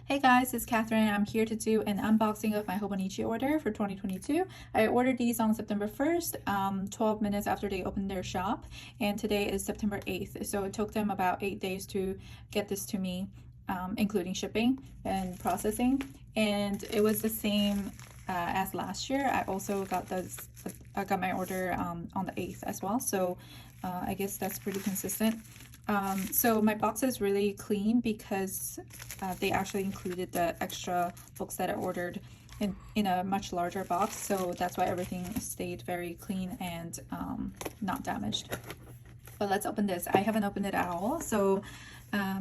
Hey guys, it's Catherine. I'm here to do an unboxing of my Hobonichi order for 2022. I ordered these on September 1st, 12 minutes after they opened their shop, and today is September 8th. So it took them about 8 days to get this to me, including shipping and processing. And it was the same as last year. I also got I got my order on the 8th as well. So I guess that's pretty consistent. So my box is really clean because they actually included the extra books that I ordered in a much larger box, so that's why everything stayed very clean and not damaged. But let's open this. I haven't opened it at all, so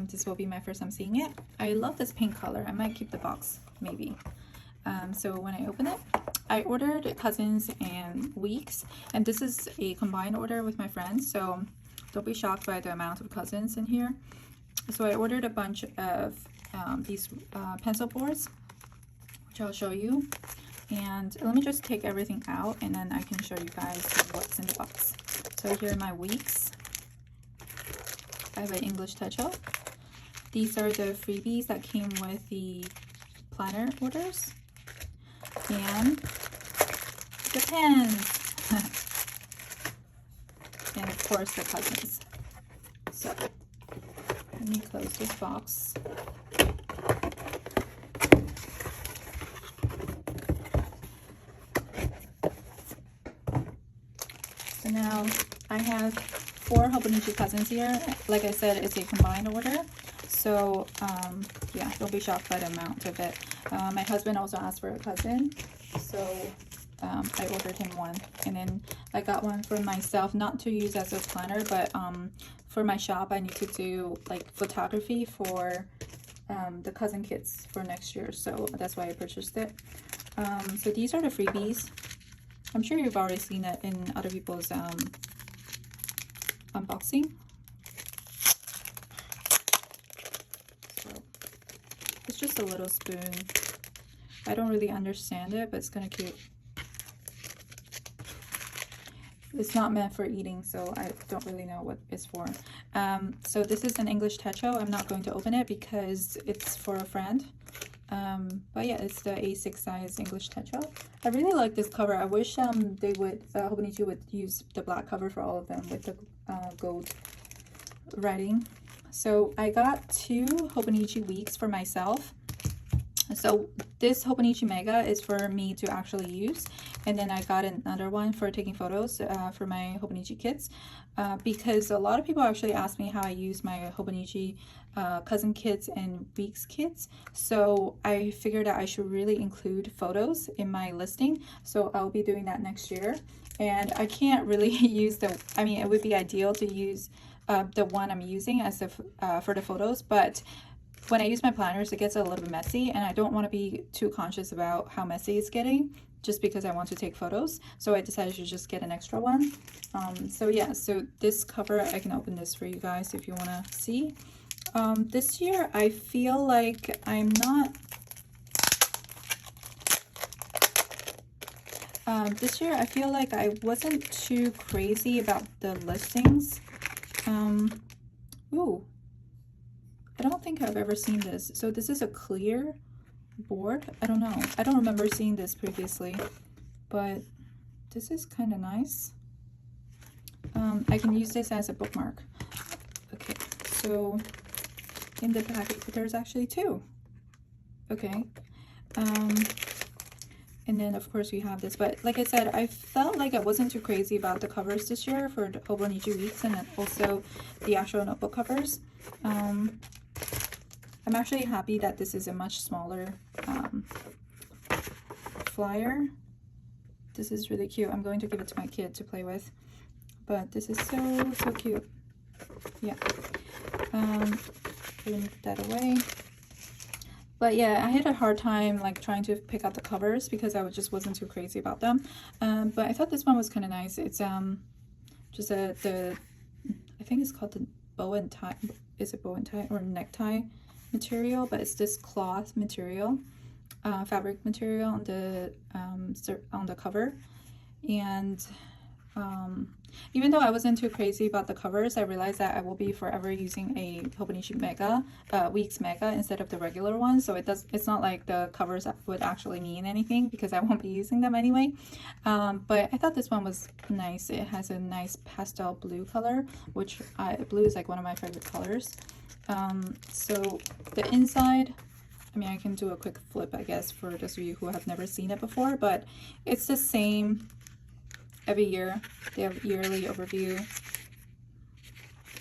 this will be my first time seeing it. I love this pink color. I might keep the box, maybe. So when I open it, I ordered Cousins and Weeks, and this is a combined order with my friends, so don't be shocked by the amount of Cousins in here. So I ordered a bunch of these pencil boards, which I'll show you. And let me just take everything out and then I can show you guys what's in the box. So here are my Weeks. I have an English touch-up. These are the freebies that came with the planner orders. And the pens. And of course the Cousins. So let me close this box. So now I have 4 Hobonichi Cousins here. Like I said, it's a combined order. So yeah, don't be shocked by the amount of it. My husband also asked for a cousin, so I ordered him one, and then I got one for myself, not to use as a planner, but for my shop I need to do like photography for the cousin kits for next year, so that's why I purchased it. So these are the freebies. I'm sure you've already seen it in other people's unboxing. So it's just a little spoon. I don't really understand it, but it's kind of cute. It's not meant for eating, so I don't really know what it's for. So this is an English Techo. I'm not going to open it because it's for a friend. But yeah, it's the A6 size English Techo. I really like this cover. I wish Hobonichi would use the black cover for all of them with the gold writing. So I got 2 Hobonichi Weeks for myself. So this Hobonichi Mega is for me to actually use, and then I got another one for taking photos for my Hobonichi kits, because a lot of people actually ask me how I use my Hobonichi cousin kits and Weeks kits. So I figured that I should really include photos in my listing, so I'll be doing that next year. And I can't really use I mean, it would be ideal to use the one I'm using as for the photos, but when I use my planners, it gets a little bit messy, and I don't want to be too conscious about how messy it's getting just because I want to take photos. So I decided to just get an extra one. So yeah, so this cover, I can open this for you guys if you want to see. This year, I feel like I'm not... this year, I feel like I wasn't too crazy about the listings. Ooh. I don't think I've ever seen this. So this is a clear board. I don't know. I don't remember seeing this previously, but this is kind of nice. I can use this as a bookmark. Okay, so in the packet, there's actually 2. Okay. And then of course we have this, but like I said, I felt like I wasn't too crazy about the covers this year for the Hobonichi Weeks, and then also the actual notebook covers. I'm actually happy that this is a much smaller flyer. This is really cute. I'm going to give it to my kid to play with, but this is so cute. Yeah. Put that away. But yeah, I had a hard time like trying to pick out the covers because I just wasn't too crazy about them. But I thought this one was kind of nice. It's just I think it's called the bow and tie. Is it bow and tie or necktie material? But it's this cloth material, fabric material on the cover, and Even though I wasn't too crazy about the covers, I realized that I will be forever using a Hobonichi Mega, Weeks Mega instead of the regular one. So it's not like the covers would actually mean anything because I won't be using them anyway. But I thought this one was nice. It has a nice pastel blue color, which blue is like one of my favorite colors. So the inside, I mean, I can do a quick flip, I guess, for those of you who have never seen it before, but it's the same every year. They have yearly overview,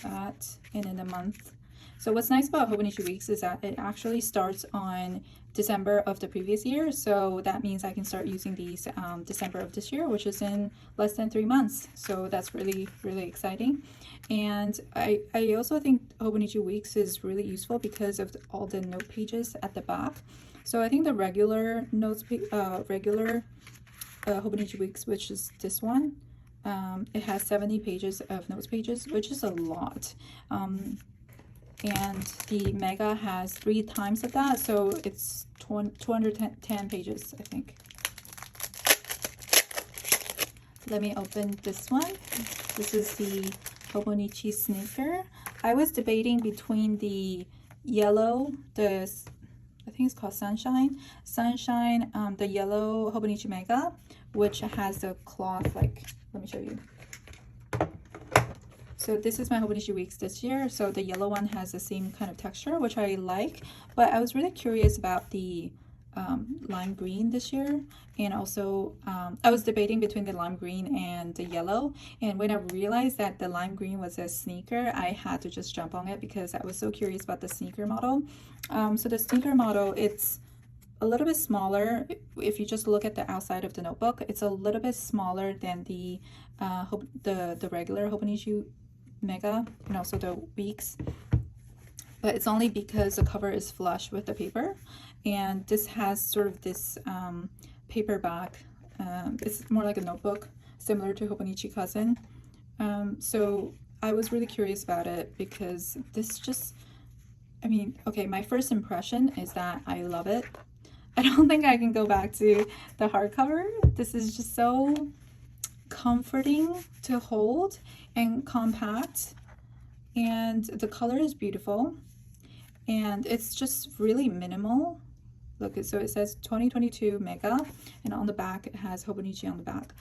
that, and in a month. So what's nice about Hobonichi Weeks is that it actually starts on December of the previous year. So that means I can start using these December of this year, which is in less than 3 months. So that's really, really exciting. And I also think Hobonichi Weeks is really useful because of all the note pages at the back. So I think the regular notes, Hobonichi Weeks, which is this one, it has 70 pages of notes pages, which is a lot. And the Mega has 3 times of that, so it's 210 pages, I think. Let me open this one. This is the Hobonichi sneaker. I was debating between the yellow, I think it's called Sunshine, the yellow Hobonichi Mega, which has the cloth, like, let me show you. So this is my Hobonichi Weeks this year. So the yellow one has the same kind of texture, which I like, but I was really curious about the lime green this year. And also I was debating between the lime green and the yellow, and when I realized that the lime green was a sneaker, I had to just jump on it because I was so curious about the sneaker model. So the sneaker model, it's a little bit smaller. If you just look at the outside of the notebook, it's a little bit smaller than the regular Hobonichi Mega and also the Weeks, but it's only because the cover is flush with the paper, and this has sort of this paperback. It's more like a notebook, similar to Hobonichi Cousin. So I was really curious about it because this just, I mean, okay, my first impression is that I love it. I don't think I can go back to the hardcover. This is just so comforting to hold and compact, and the color is beautiful, and it's just really minimal. Look, so it says 2022 Mega, and on the back it has Hobonichi on the back.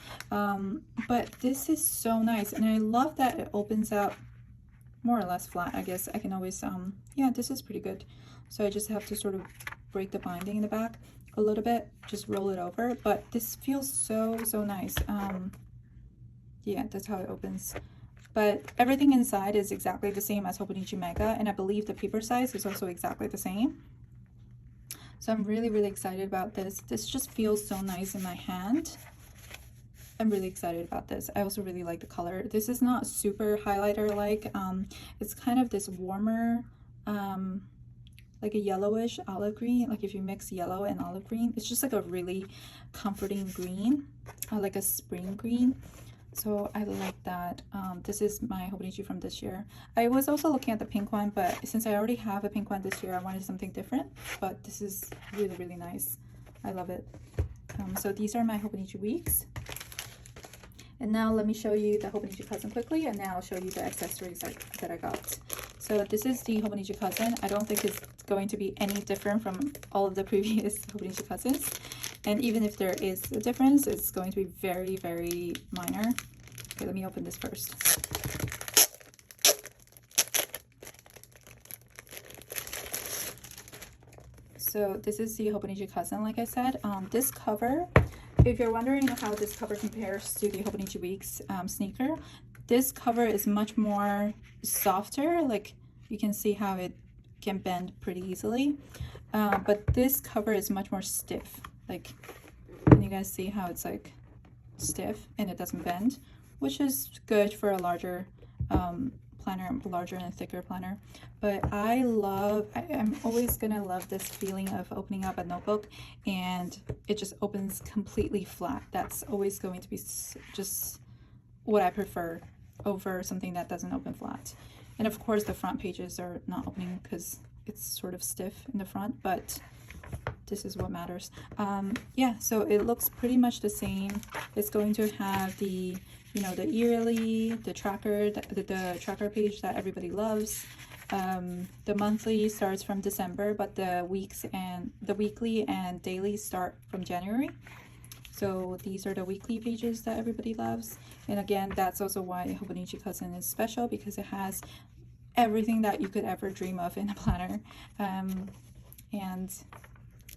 But this is so nice, and I love that it opens up more or less flat. I guess I can always yeah, this is pretty good. So I just have to sort of break the binding in the back a little bit, just roll it over, but this feels so nice. Yeah, that's how it opens. But everything inside is exactly the same as Hobonichi Mega, and I believe the paper size is also exactly the same. So I'm really excited about this. This just feels so nice in my hand. I'm really excited about this. I also really like the color. This is not super highlighter like. It's kind of this warmer, like a yellowish olive green. Like if you mix yellow and olive green, it's just like a really comforting green, like a spring green. So I like that. This is my Hobonichi from this year. I was also looking at the pink one, but since I already have a pink one this year, I wanted something different. But this is really nice. I love it. So these are my Hobonichi Weeks. And now let me show you the Hobonichi Cousin quickly, and now I'll show you the accessories that I got. So this is the Hobonichi Cousin. I don't think it's going to be any different from all of the previous Hobonichi Cousins. And even if there is a difference, it's going to be very minor. Okay, let me open this first. So this is the Hobonichi Cousin, like I said. This cover, if you're wondering how this cover compares to the Hobonichi Weeks sneaker, this cover is much more softer. Like you can see how it can bend pretty easily. But this cover is much more stiff. Like, can you guys see how it's like stiff and it doesn't bend, which is good for a larger planner, larger and thicker planner. But I'm always gonna love this feeling of opening up a notebook and it just opens completely flat. That's always going to be just what I prefer over something that doesn't open flat. And of course the front pages are not opening because it's sort of stiff in the front, but this is what matters. Yeah, so it looks pretty much the same. It's going to have the, you know, the yearly, the tracker, the tracker page that everybody loves. The monthly starts from December, but the weekly and daily start from January. So these are the weekly pages that everybody loves. And again, that's also why Hobonichi Cousin is special, because it has everything that you could ever dream of in a planner. And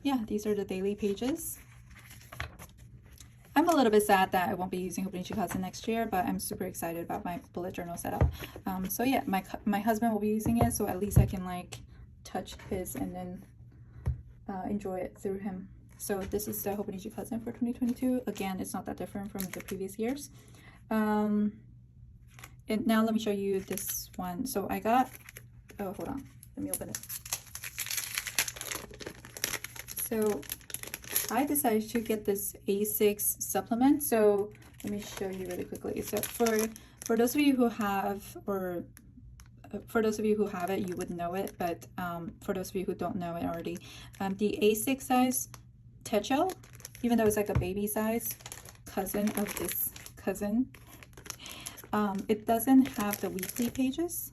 yeah, these are the daily pages. I'm a little bit sad that I won't be using Hobonichi Cousin next year, but I'm super excited about my bullet journal setup. So yeah, my husband will be using it, so at least I can like touch his and then enjoy it through him. So this is the Hobonichi Cousin for 2022. Again, it's not that different from the previous years. And now let me show you this one. So I got, oh, hold on, let me open it. So I decided to get this A6 supplement. So let me show you really quickly. So for those of you who have, or for those of you who have it, you would know it, but for those of you who don't know it already, the A6 size Techo, even though it's like a baby size cousin of this cousin, it doesn't have the weekly pages.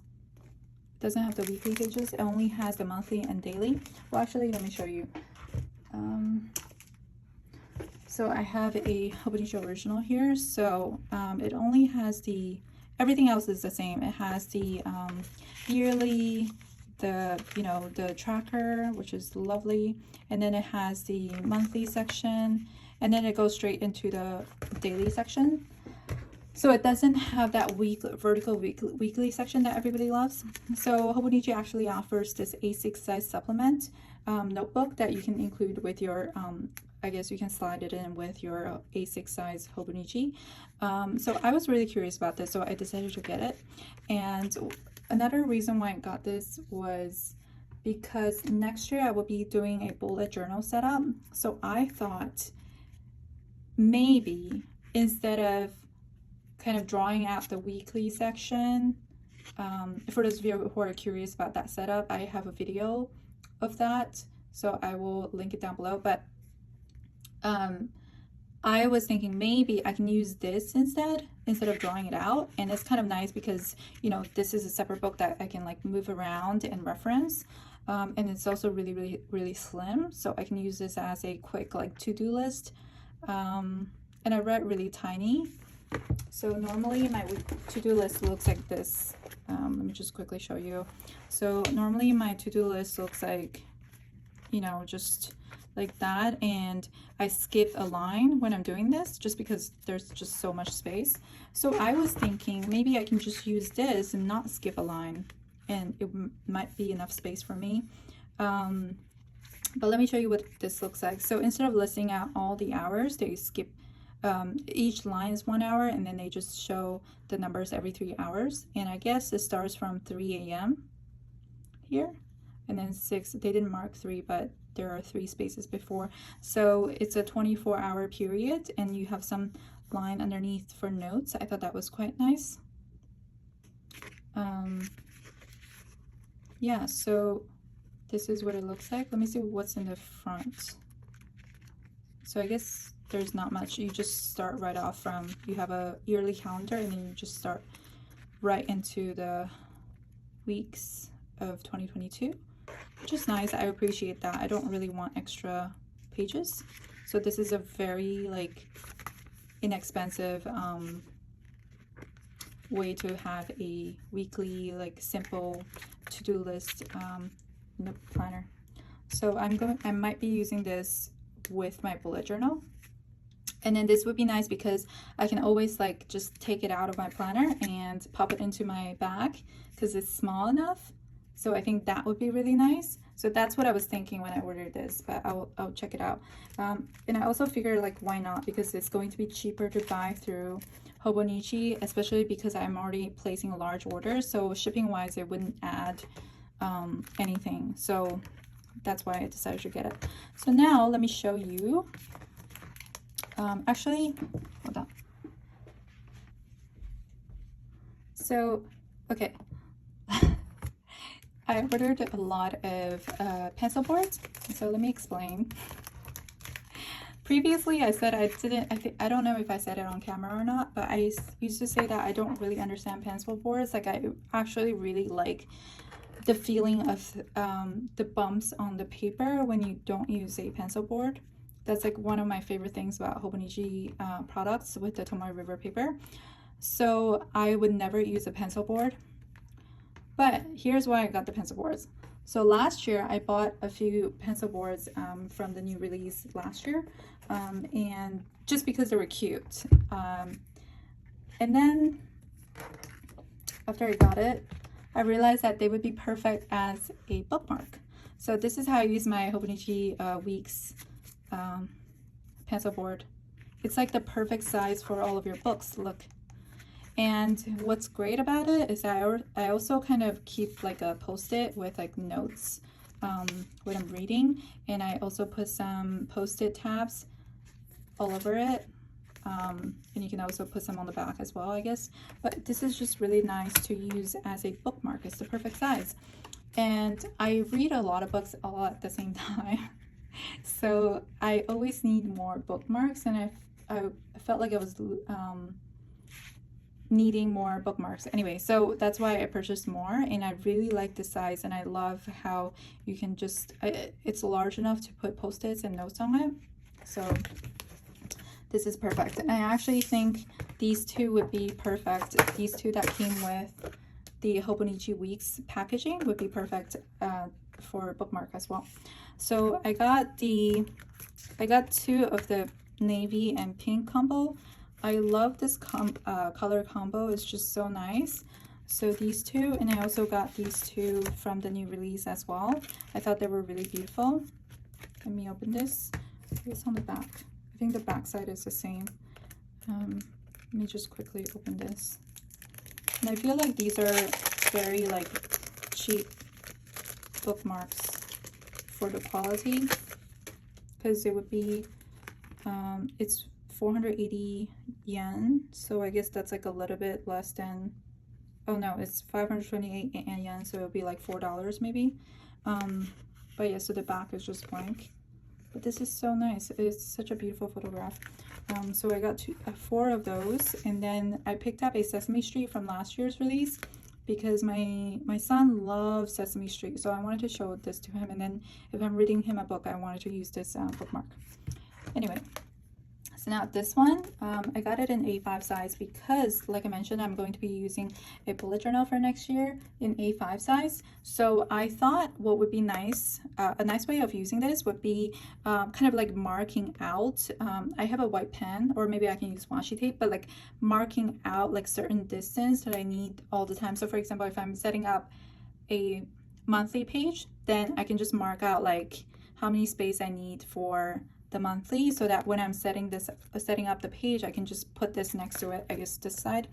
It doesn't have the weekly pages. It only has the monthly and daily. Well, actually, let me show you. So I have a Hobonichi original here. So it only has the, everything else is the same. It has the yearly, the, you know, the tracker, which is lovely, and then it has the monthly section, and then it goes straight into the daily section. So it doesn't have that vertical weekly section that everybody loves. So Hobonichi actually offers this A6 size supplement notebook that you can include with your I guess you can slide it in with your A6 size Hobonichi. So I was really curious about this, so I decided to get it. And another reason why I got this was because next year I will be doing a bullet journal setup. So I thought maybe instead of kind of drawing out the weekly section, for those of you who are curious about that setup, I have a video of that, so I will link it down below. But I was thinking maybe I can use this instead of drawing it out, and it's kind of nice because, you know, this is a separate book that I can like move around and reference, and it's also really slim, so I can use this as a quick like to-do list. And I read really tiny, so normally my to-do list looks like this. Let me just quickly show you. So normally my to-do list looks like, you know, just like that, and I skip a line when I'm doing this just because there's just so much space. So I was thinking maybe I can just use this and not skip a line, and it might be enough space for me. But let me show you what this looks like. So instead of listing out all the hours, they skip each line is 1 hour, and then they just show the numbers every 3 hours. And I guess it starts from 3 a.m. here, and then 6. They didn't mark 3, but there are 3 spaces before. So it's a 24-hour period, and you have some line underneath for notes. I thought that was quite nice. Yeah, so this is what it looks like. Let me see what's in the front. So I guess there's not much. You just start right off from, you have a yearly calendar, and then you just start right into the weeks of 2022, which is nice. I appreciate that. I don't really want extra pages. So this is a very like inexpensive way to have a weekly like simple to-do list planner. So I might be using this with my bullet journal. And then this would be nice because I can always like just take it out of my planner and pop it into my bag because it's small enough. So I think that would be really nice. So that's what I was thinking when I ordered this, but I'll check it out. And I also figured like, why not? Because it's going to be cheaper to buy through Hobonichi, especially because I'm already placing a large order. So shipping wise, it wouldn't add anything. So that's why I decided to get it. So now let me show you. Actually, hold on. So, okay. I ordered a lot of pencil boards, so let me explain. Previously, I said I didn't, I don't know if I said it on camera or not, but I used to say that I don't really understand pencil boards. Like, I actually really like the feeling of the bumps on the paper when you don't use a pencil board. That's like one of my favorite things about Hobonichi products with the Tomoe River paper. So I would never use a pencil board. But here's why I got the pencil boards. So last year I bought a few pencil boards from the new release last year, and just because they were cute. And then after I got it, I realized that they would be perfect as a bookmark. So this is how I use my Hobonichi Weeks pencil board. It's like the perfect size for all of your books. Look. And what's great about it is that I also kind of keep like a post-it with like notes when I'm reading, and I also put some post-it tabs all over it, and you can also put some on the back as well, I guess. But this is just really nice to use as a bookmark. It's the perfect size, and I read a lot of books all at the same time. So I always need more bookmarks, and I felt like I was needing more bookmarks anyway, so that's why I purchased more. And I really like the size, and I love how you can just it's large enough to put post-its and notes on it. So this is perfect, and I actually think these two would be perfect. These two that came with the Hobonichi Weeks packaging would be perfect for bookmark as well. So I got two of the navy and pink combo. I love this color combo. It's just so nice. So these two, and I also got these two from the new release as well. I thought they were really beautiful. Let me open this. It's on the back. I think the back side is the same. Let me just quickly open this. And I feel like these are very like cheap bookmarks for the quality, because it would be it's 480 yen, so I guess that's like a little bit less than, oh no, it's 528 yen, so it would be like $4 maybe. But yeah, so the back is just blank, but this is so nice. It's such a beautiful photograph. So I got 4 of those, and then I picked up a Sesame Street from last year's release because my son loves Sesame Street, so I wanted to show this to him, and then if I'm reading him a book, I wanted to use this bookmark. Anyway, so now this one, I got it in A5 size because, like I mentioned, I'm going to be using a bullet journal for next year in A5 size. So I thought what would be nice, a nice way of using this would be kind of like marking out. I have a white pen, or maybe I can use washi tape, but like marking out like certain distance that I need all the time. So for example, if I'm setting up a monthly page, then I can just mark out like how many space I need for the monthly, so that when I'm setting up the page, I can just put this next to it, I guess this side,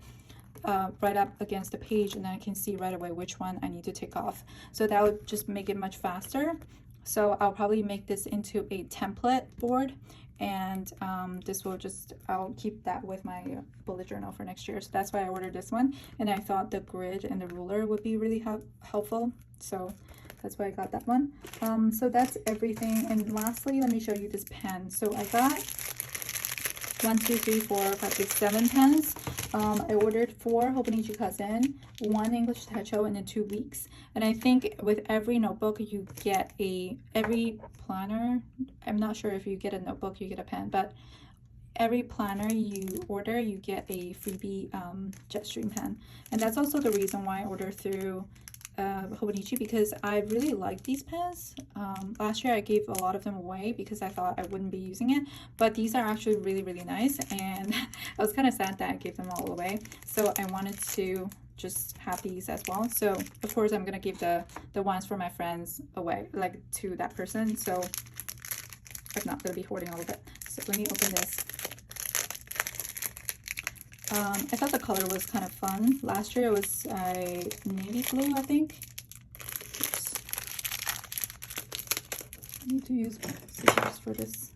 right up against the page, and then I can see right away which one I need to take off. So that would just make it much faster. So I'll probably make this into a template board, and this will just, I'll keep that with my bullet journal for next year. So that's why I ordered this one, and I thought the grid and the ruler would be really helpful. So that's why I got that one. So that's everything. And lastly, let me show you this pen. So I got 1, 2, 3, 4, 5, 6, 7 pens. I ordered 4 Hobonichi Cousin, 1 English Techo, and then 2 Weeks. And I think with every notebook you get every planner, I'm not sure if you get a notebook, you get a pen, but every planner you order, you get a freebie Jetstream pen. And that's also the reason why I ordered through Hobonichi, because I really like these pens. Last year I gave a lot of them away because I thought I wouldn't be using it, but these are actually really, really nice, and I was kind of sad that I gave them all away. So I wanted to just have these as well. So of course I'm gonna give the ones for my friends away, like to that person, so I'm not gonna be hoarding all of it. So let me open this. I thought the color was kind of fun. Last year it was navy blue, I think. Oops. I need to use my scissors for this.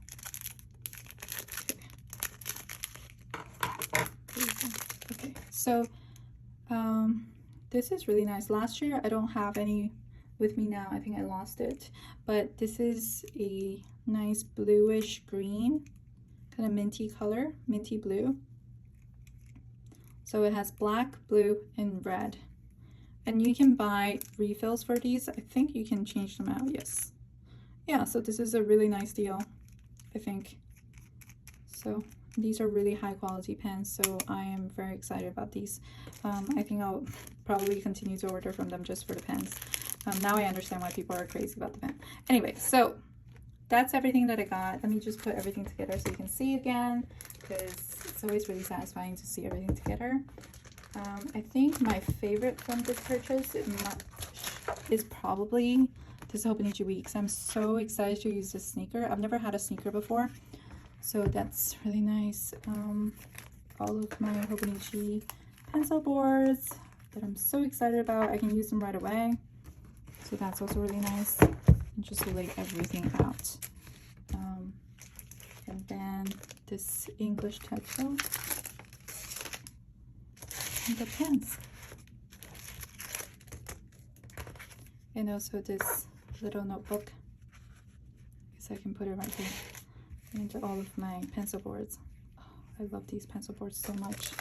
Okay, so this is really nice. Last year I don't have any with me now. I think I lost it, but this is a nice bluish green, kind of minty color, minty blue. So it has black, blue, and red. And you can buy refills for these. I think you can change them out, yes. Yeah, so this is a really nice deal, I think. So these are really high quality pens, so I am very excited about these. I think I'll probably continue to order from them just for the pens. Now I understand why people are crazy about the pen. Anyway, so that's everything that I got. Let me just put everything together so you can see again, because it's always really satisfying to see everything together. I think my favorite from this purchase is probably this Hobonichi Weeks. I'm so excited to use this sneaker. I've never had a sneaker before, so that's really nice. All of my Hobonichi pencil boards that I'm so excited about. I can use them right away, so that's also really nice. And just lay everything out. And then this English textbook and the pens, and also this little notebook, so I can put it right here into all of my pencil boards. Oh, I love these pencil boards so much.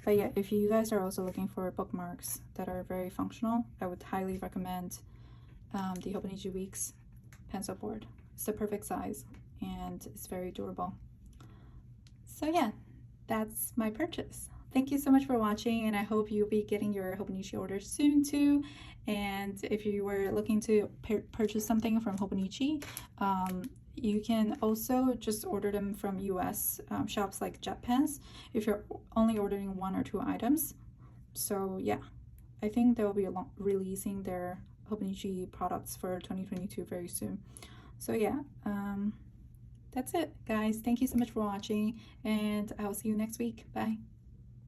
But yeah, if you guys are also looking for bookmarks that are very functional, I would highly recommend the Hobonichi Weeks pencil board. It's the perfect size and it's very durable. So yeah, that's my purchase. Thank you so much for watching, and I hope you'll be getting your Hobonichi order soon too. And if you were looking to purchase something from Hobonichi, you can also just order them from US shops like JetPens if you're only ordering 1 or 2 items. So yeah, I think they'll be releasing their Hobonichi products for 2022 very soon. So yeah, that's it, guys. Thank you so much for watching, and I'll see you next week. Bye.